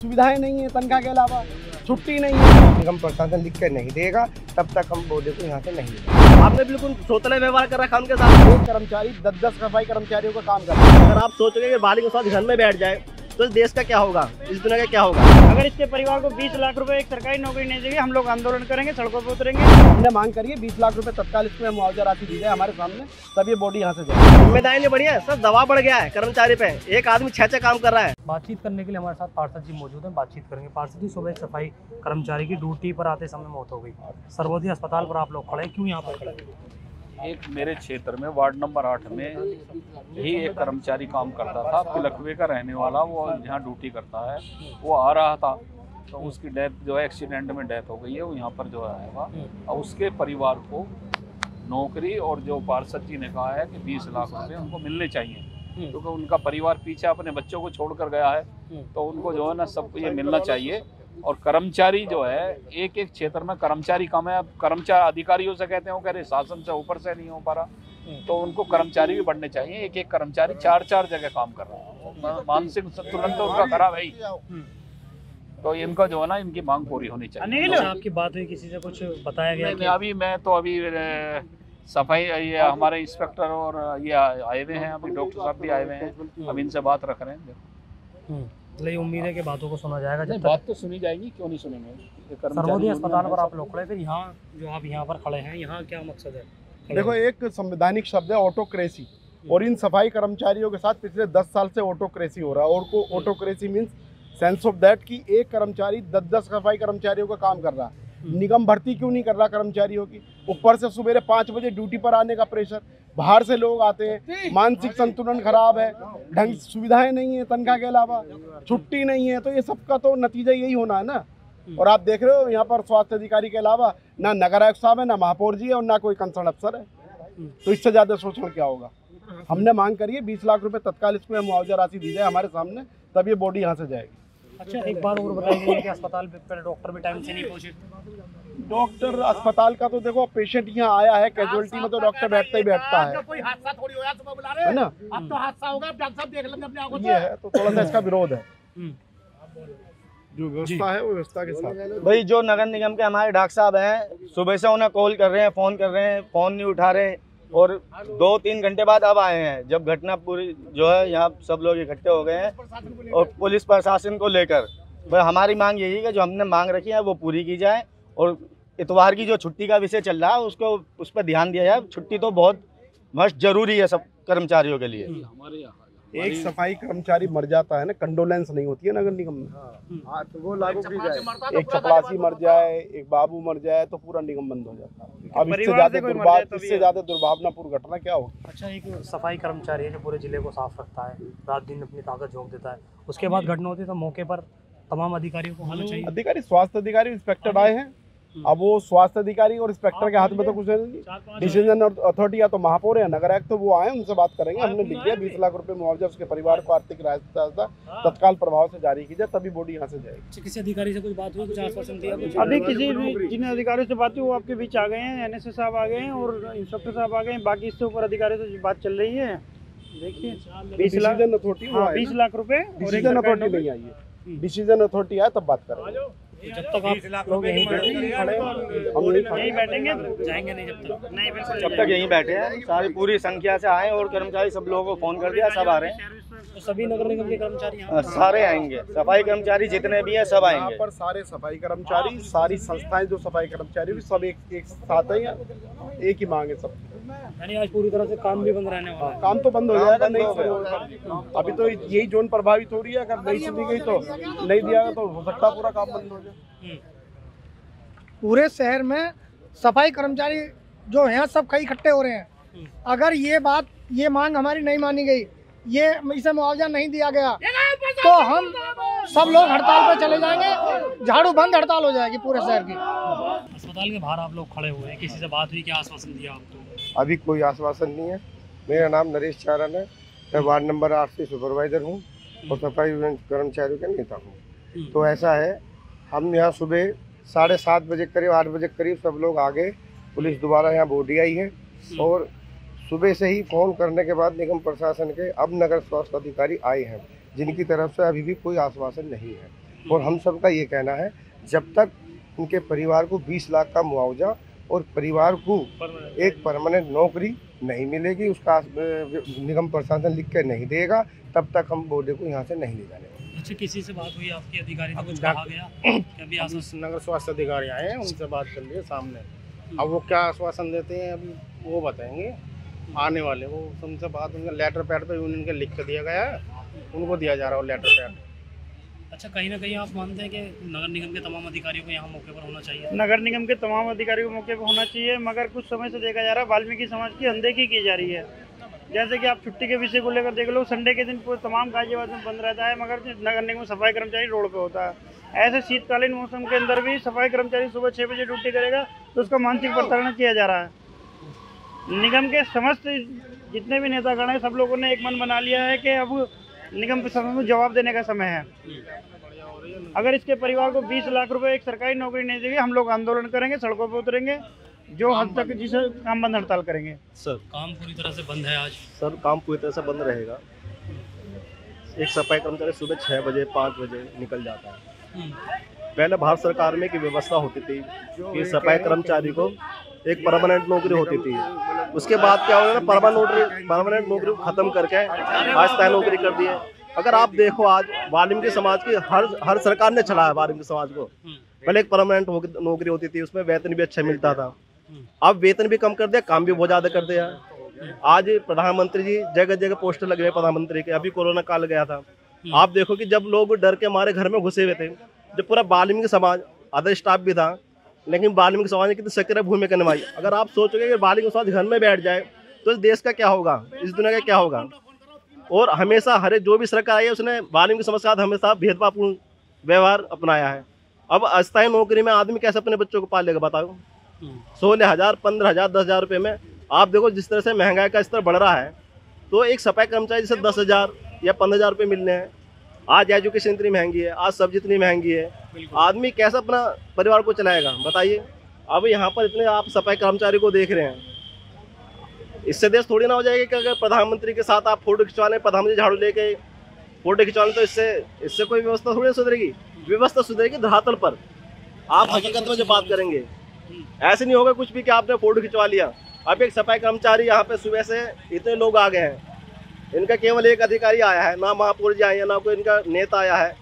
सुविधाएं नहीं है, तनख्वाह के अलावा छुट्टी नहीं है। निगम प्रशासन लिख कर नहीं देगा तब तक हम बोले को यहाँ से नहीं देगा। आपने बिल्कुल सोतले व्यवहार कर रखा उनके साथ। एक कर्मचारी 10-10 सफाई कर्मचारियों का काम कर रहा है। अगर आप सोचोगे कि बाली के साथ घर में बैठ जाए तो इस देश का क्या होगा, इस दुनिया का क्या होगा। अगर इसके परिवार को 20 लाख रुपए एक सरकारी नौकरी नहीं देगी, हम लोग आंदोलन करेंगे, सड़कों पर उतरेंगे। हमने मांग करी है 20 लाख रुपए तत्काल इसमें मुआवजा राशि दी जाए हमारे सामने, तब ये बॉडी यहाँ से जाए। जिम्मेदारी नहीं बढ़ी है सर, दबाव बढ़ गया है कर्मचारी पे। एक आदमी 6 काम कर रहा है। बातचीत करने के लिए हमारे साथ पार्षद जी मौजूद हैं, बातचीत करेंगे। पार्षद जी, सुबह एक सफाई कर्मचारी की ड्यूटी पर आते समय मौत हो गई। सर्वोदय अस्पताल पर आप लोग खड़े, क्यों यहाँ पर खड़े? एक मेरे क्षेत्र में वार्ड नंबर 8 में ही एक कर्मचारी काम करता था, पिलखवे का रहने वाला, वो यहाँ ड्यूटी करता है। वो आ रहा था तो उसकी डेथ जो है एक्सीडेंट में डेथ हो गई है। वो यहाँ पर जो आएगा और उसके परिवार को नौकरी और जो पार्षद जी ने कहा है कि 20 लाख रुपए उनको मिलने चाहिए, क्योंकि उनका परिवार पीछे अपने बच्चों को छोड़कर गया है, तो उनको जो है ना सबको ये मिलना चाहिए। और कर्मचारी जो है एक एक क्षेत्र में कर्मचारी कम है। अब कर्मचारी अधिकारियों से कहते हैं, वो कह रहे शासन से ऊपर से नहीं हो पा रहा, तो उनको कर्मचारी भी बढ़ने चाहिए। एक एक कर्मचारी 4-4 जगह काम कर रहा है। मानसिक संतुलन तो उनका खराब है ही, तो इनका जो है ना इनकी मांग पूरी होनी चाहिए। तो आपकी बात हुई, किसी से कुछ बताया गया? अभी मैं तो अभी सफाई ये हमारे इंस्पेक्टर और ये आए हुए हैं, अभी डॉक्टर साहब भी आए हुए हैं, अब इनसे बात रख रहे हैं। तो उम्मीद है कि बातों को सुना जाएगा। जब बात तो सुनी जाएगी, क्यों नहीं सुनेंगे। सर्वोदय अस्पताल पर आप लोग खड़े, फिर यहाँ जो आप यहाँ पर खड़े हैं, यहाँ क्या मकसद है? देखो, एक संवैधानिक शब्द है ऑटोक्रेसी, और इन सफाई कर्मचारियों के साथ पिछले 10 साल से ऑटोक्रेसी हो रहा है। और autocracy means sense of that कि एक कर्मचारी 10-10 सफाई कर्मचारियों का काम कर रहा है। निगम भर्ती क्यों नहीं कर रहा कर्मचारियों की? ऊपर से सवेरे 5 बजे ड्यूटी पर आने का प्रेशर, बाहर से लोग आते हैं, मानसिक संतुलन खराब है, ढंग सुविधाएं नहीं है, तनख्वाह के अलावा छुट्टी नहीं है, तो ये सबका तो नतीजा यही होना है ना। और आप देख रहे हो यहाँ पर स्वास्थ्य अधिकारी के अलावा ना नगर आयुक्त साहब है, ना महापौर जी है, और ना कोई कंसर्न अफसर है, तो इससे ज्यादा शोषण क्या होगा। हमने मांग करी है 20 लाख रुपए तत्काल इसमें मुआवजा राशि दी जाए हमारे सामने, तब ये बॉडी यहाँ से जाएगी। अच्छा, एक बार और बताइए कि अस्पताल पर डॉक्टर भी टाइम से नहीं पहुँचे? डॉक्टर अस्पताल का तो देखो, पेशेंट यहाँ आया है कैजुअलिटी में तो डॉक्टर बैठता ही बैठता है, कोई हादसा थोड़ी होया, सुबह बुला है ना। अब तो हादसा होगा, डॉक्टर साहब देख लेंगे अपने आंखों से। ये है तो थोड़ा सा इसका विरोध है। जो व्यवस्था है वो व्यवस्था के साथ। भाई, जो नगर निगम के हमारे डॉक्टर साहब हैं, सुबह से उन्हें कॉल कर रहे हैं, फ़ोन कर रहे हैं, फ़ोन नहीं उठा रहे, और 2-3 घंटे बाद अब आए हैं, जब घटना पूरी जो है यहाँ सब लोग इकट्ठे हो गए हैं। और पुलिस प्रशासन को लेकर भाई हमारी मांग यही है कि जो हमने मांग रखी है वो पूरी की जाए, और इतवार की जो छुट्टी का विषय चल रहा है उसको उस पर ध्यान दिया जाए। छुट्टी तो बहुत मस्ट जरूरी है सब कर्मचारियों के लिए। एक सफाई कर्मचारी मर जाता है ना, कंडोलेंस नहीं होती है नगर निगम में, तो वो लागू की जाए। एक चपरासी मर जाए, एक बाबू मर जाए, तो पूरा निगम बंद हो जाता है। अब इससे ज्यादा दुर्भावनापूर्ण घटना क्या होगी। अच्छा, एक सफाई कर्मचारी है जो पूरे जिले को साफ रखता है, रात दिन अपनी ताकत झोंक देता है, उसके बाद घटना होती है तो मौके पर तमाम अधिकारियों को होना चाहिए। अधिकारी, स्वास्थ्य अधिकारी, इंस्पेक्टर आए हैं। अब वो स्वास्थ्य अधिकारी और इंस्पेक्टर के हाथ में तो कुछ नहीं, डिसीजन अथॉरिटी या तो महापौर या नगर आयुक्त, तो वो आए, उनसे बात करेंगे। हमने लिख दिया 20 लाख रुपए मुआवजा उसके परिवार को आर्थिक सहायता तत्काल प्रभाव से जारी की जाए, तभी बॉडी यहाँ से जाएगी। किसी अधिकारी से कुछ बात हुई, कुछ आश्वासन दिया? अभी किसी भी जिन अधिकारियों से बात हुई वो आपके बीच आ गए हैं, NSA साहब आ गए हैं और इंस्पेक्टर साहब आ गए हैं। बाकी इससे ऊपर अधिकारियों से बात चल रही है। देखिए, 20 लाख अथॉरिटी, 20 लाख रुपए डिसीजन अथॉरिटी नहीं आई है, डिसीजन अथॉरिटी आए तब बात करेंगे। जब तक आप लोग यहीं बैठेंगे, जाएंगे नहीं जब तक यहीं बैठे हैं, सारी पूरी संख्या से आए, और कर्मचारी सब लोगों को फोन कर दिया, सब आ रहे हैं। तो सभी नगर निगम के कर्मचारी सारे आएंगे, सफाई कर्मचारी जितने भी हैं सब आएंगे। यहाँ पर सारे सफाई कर्मचारी, सारी संस्थाएं जो सफाई कर्मचारी भी सब एक साथ है, एक ही मांग है सब। यानी आज पूरी तरह से काम भी बंद रहने वाला है? काम तो बंद हो जाएगा, नहीं अभी तो यही जोन प्रभावित हो रही है। अगर नहीं सुनी गई तो नहीं दिया तो हो सकता है पूरा काम बंद हो जाए। पूरे शहर में सफाई कर्मचारी जो हैं सब कई इकट्ठे हो रहे हैं। अगर ये मांग हमारी नहीं मानी गई, ये इसे मुआवजा नहीं दिया गया, तो हम सब लोग हड़ताल पर चले जाएंगे, झाड़ू बंद हड़ताल हो जाएगी पूरे शहर की। अस्पताल के बाहर आप लोग खड़े हुए हैं, किसी से बात हुई, क्या आश्वासन दिया आपको? अभी कोई आश्वासन नहीं है। मेरा नाम नरेश चारण है, मैं वार्ड नंबर 8 से सुपरवाइजर हूँ और सफाई कर्मचारियों का नेता हूँ। तो ऐसा है, हम यहाँ सुबह 7:30 बजे करीब, 8 बजे करीब सब लोग आ गए। पुलिस दोबारा यहाँ बॉडी आई है, और सुबह से ही फ़ोन करने के बाद निगम प्रशासन के अब नगर स्वास्थ्य अधिकारी आए हैं, जिनकी तरफ से अभी भी कोई आश्वासन नहीं है। और हम सबका ये कहना है जब तक उनके परिवार को 20 लाख का मुआवजा और परिवार को एक परमानेंट नौकरी नहीं मिलेगी, उसका निगम प्रशासन लिख के नहीं देगा, तब तक हम बॉडी को यहाँ से नहीं ले जाने। अच्छा, किसी से बात हुई आपकी अधिकारी से, कुछ कहा गया? कभी नगर स्वास्थ्य अधिकारी आए हैं, उनसे बात कर लिए सामने। अब वो क्या आश्वासन देते हैं अभी वो बताएंगे आने वाले। वो उनसे बात, उनका लेटर पैड पे यूनियन के लिख कर दिया गया है, उनको दिया जा रहा है लेटर पैड। अच्छा, कहीं ना कहीं आप मानते हैं कि नगर निगम के तमाम अधिकारियों को यहाँ मौके पर होना चाहिए? नगर निगम के तमाम अधिकारियों को मौके पर होना चाहिए, मगर कुछ समय से देखा जा रहा है वाल्मीकि समाज की अनदेखी की जा रही है। जैसे कि आप छुट्टी के विषय को लेकर देख लो, संडे के दिन तमाम गाजियाबाद में बंद रहता है, मगर नगर निगम सफाई कर्मचारी रोड पे होता है। ऐसे शीतकालीन मौसम के अंदर भी सफाई कर्मचारी सुबह 6 बजे ड्यूटी करेगा तो उसका मानसिक प्रताड़ना किया जा रहा है। निगम के समस्त जितने भी नेतागण हैं, सब लोगों ने एक मन बना लिया है कि अब निगम प्रशासन को जवाब देने का समय है। अगर इसके परिवार को 20 लाख रुपए एक सरकारी नौकरी नहीं देगी, हम लोग आंदोलन करेंगे, सड़कों पर उतरेंगे, जो हद तक जिसे काम बंद हड़ताल करेंगे। सर, काम पूरी तरह से बंद है आज? सर, काम पूरी तरह से बंद रहेगा। एक सफाई कर्मचारी सुबह 6 बजे 5 बजे निकल जाता है। पहले भारत सरकार में की व्यवस्था होती थी कि सफाई कर्मचारी को एक परमानेंट नौकरी होती थी। उसके बाद क्या हो गया, परमानेंट नौकरी को खत्म करके अस्थायी नौकरी कर दी है। अगर आप देखो आज वाल्मीकि समाज की हर सरकार ने चलाया वाल्मीकि समाज को। पहले एक परमानेंट नौकरी होती थी, उसमें वेतन भी अच्छा मिलता था। अब वेतन भी कम कर दिया, काम भी बहुत ज्यादा कर दिया। आज प्रधानमंत्री जी जगह जगह पोस्टर लग रहे प्रधानमंत्री के। अभी कोरोना काल गया था, आप देखो कि जब लोग डर के मारे घर में घुसे हुए थे, जब पूरा वाल्मीकि समाज, अदर स्टाफ भी था, लेकिन वाल्मीकि समाज ने कितनी सक्रिय भूमिका निभाई। अगर आप सोचोगे कि वाल्मीकि समाज घर में बैठ जाए तो इस देश का क्या होगा, इस दुनिया का क्या होगा। और हमेशा हर जो भी सरकार आई है उसने वाल्मीकि समाज के साथ हमेशा भेदभावपूर्ण व्यवहार अपनाया है। अब अस्थायी नौकरी में आदमी कैसे अपने बच्चों को पालेगा बताओ। 16,000, 15,000, 10,000 रुपये में आप देखो जिस तरह से महंगाई का स्तर बढ़ रहा है, तो एक सफाई कर्मचारी जैसे 10,000 या 15,000 रुपये मिलने हैं। आज एजुकेशन इतनी महंगी है, आज सब्जी इतनी महंगी है, आदमी कैसे अपना परिवार को चलाएगा बताइए। अब यहाँ पर इतने आप सफाई कर्मचारी को देख रहे हैं, इससे देश थोड़ी ना हो जाएगा कि अगर प्रधानमंत्री के साथ आप फोटो खिंचवाने, प्रधानमंत्री झाड़ू लेके फोटो खिंचवाने, तो इससे कोई व्यवस्था थोड़ी सुधरेगी। व्यवस्था सुधरेगी धरातल पर, आप हकीकत में जो बात करेंगे। ऐसे नहीं होगा कुछ भी कि आपने फोटो खिंचवा लिया। अब एक सफाई कर्मचारी यहाँ पे सुबह से इतने लोग आ गए हैं, इनका केवल एक अधिकारी आया है, ना महापौर जी आए हैं, ना कोई इनका नेता आया है।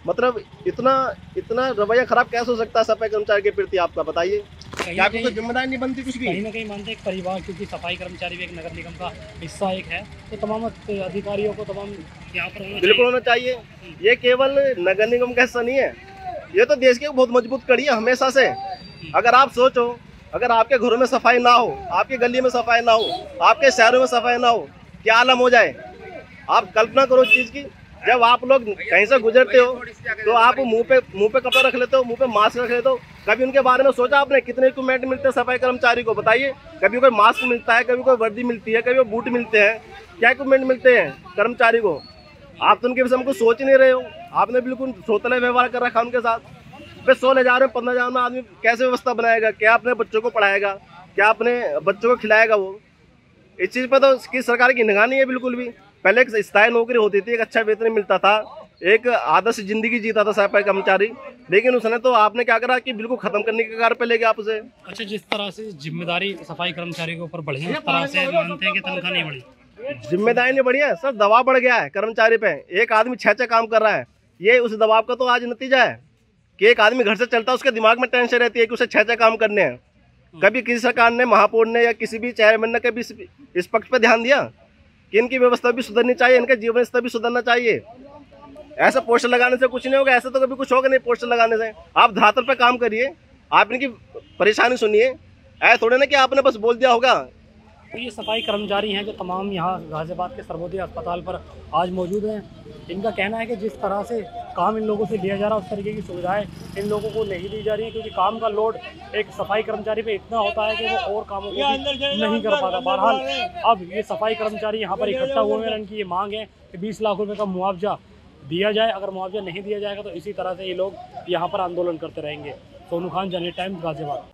मतलब इतना रवैया खराब कैसे हो सकता है सफाई कर्मचारी के प्रति, आपका बताइए। क्या कोई जिम्मेदारी नहीं बनती कुछ भी? कहीं ना कहीं मानते हैं परिवार, क्योंकि सफाई कर्मचारी भी एक नगर निगम का हिस्सा एक है, तो तमाम अधिकारियों को तमाम यहाँ पर बिल्कुल होना चाहिए। ये केवल नगर निगम का हिस्सा नहीं है, ये तो देश की बहुत मजबूत कड़ी है हमेशा से। अगर आप सोचो, अगर आपके घरों में सफाई ना हो, आपकी गली में सफाई ना हो, आपके शहरों में सफाई ना हो, क्या आलम हो जाए। आप कल्पना करो चीज़ की, जब आप लोग कहीं से गुजरते हो तो आप मुंह पे कपड़ा रख लेते हो, मुंह पे मास्क रख लेते हो। कभी उनके बारे में सोचा आपने कितने इक्विपमेंट मिलते हैं सफाई कर्मचारी को बताइए। कभी कोई मास्क मिलता है, कभी कोई वर्दी मिलती है, कभी बूट मिलते हैं, क्या इक्विपमेंट मिलते हैं कर्मचारी को। आप तो उनके विषय में कुछ सोच ही नहीं रहे हो। आपने बिल्कुल सोतले व्यवहार कर रखा उनके साथ। 16,000 में 15,000 में आदमी कैसे व्यवस्था बनाएगा, क्या अपने बच्चों को पढ़ाएगा, क्या अपने बच्चों को खिलाएगा। वो इस चीज़ पर तो इसकी सरकार की निगाह नहीं है बिल्कुल भी। पहले एक स्थायी नौकरी होती थी, एक अच्छा वेतन मिलता था, एक आदर्श जिंदगी जीता था सफाई कर्मचारी, लेकिन उसने तो आपने क्या करा कि बिल्कुल खत्म करने के कगार पे ले गया आप उसे। अच्छा, जिस तरह से जिम्मेदारी सफाई कर्मचारी के ऊपर बढ़ी, उस तरह से मानते हैं कि तनख्वाह नहीं बढ़ी? जिम्मेदारी नहीं बढ़ी है सर, दबाव बढ़ गया है कर्मचारी पे। एक आदमी 6 काम कर रहा है, ये उस दबाव का तो आज नतीजा है कि एक आदमी घर से चलता है, उसके दिमाग में टेंशन रहती है कि उसे 6 काम करने हैं। कभी किसी सरकार ने, महापौर ने या किसी भी चेयरमैन ने कभी इस पक्ष पर ध्यान दिया कि इनकी व्यवस्था भी सुधरनी चाहिए, इनका जीवन स्तर भी सुधरना चाहिए। ऐसा पोस्टर लगाने से कुछ नहीं होगा, ऐसा तो कभी कुछ होगा नहीं पोस्टर लगाने से। आप धरातल पर काम करिए, आप इनकी परेशानी सुनिए, ऐसा थोड़े ना कि आपने बस बोल दिया होगा। तो ये सफाई कर्मचारी हैं जो तमाम यहाँ गाजियाबाद के सर्वोदय अस्पताल पर आज मौजूद हैं। इनका कहना है कि जिस तरह से काम इन लोगों से लिया जा रहा है, उस तरीके की सुविधाएं इन लोगों को नहीं दी जा रही हैं, क्योंकि काम का लोड एक सफाई कर्मचारी पे इतना होता है कि वो और कामों को नहीं कर पाता। बहरहाल अब ये सफाई कर्मचारी यहाँ पर इकट्ठा हुए हैं, इनकी ये मांग है कि 20 लाख रुपये का मुआवजा दिया जाए। अगर मुआवजा नहीं दिया जाएगा तो इसी तरह से ये लोग यहाँ पर आंदोलन करते रहेंगे। सोनू खान, जनहित टाइम्स, गाजियाबाद।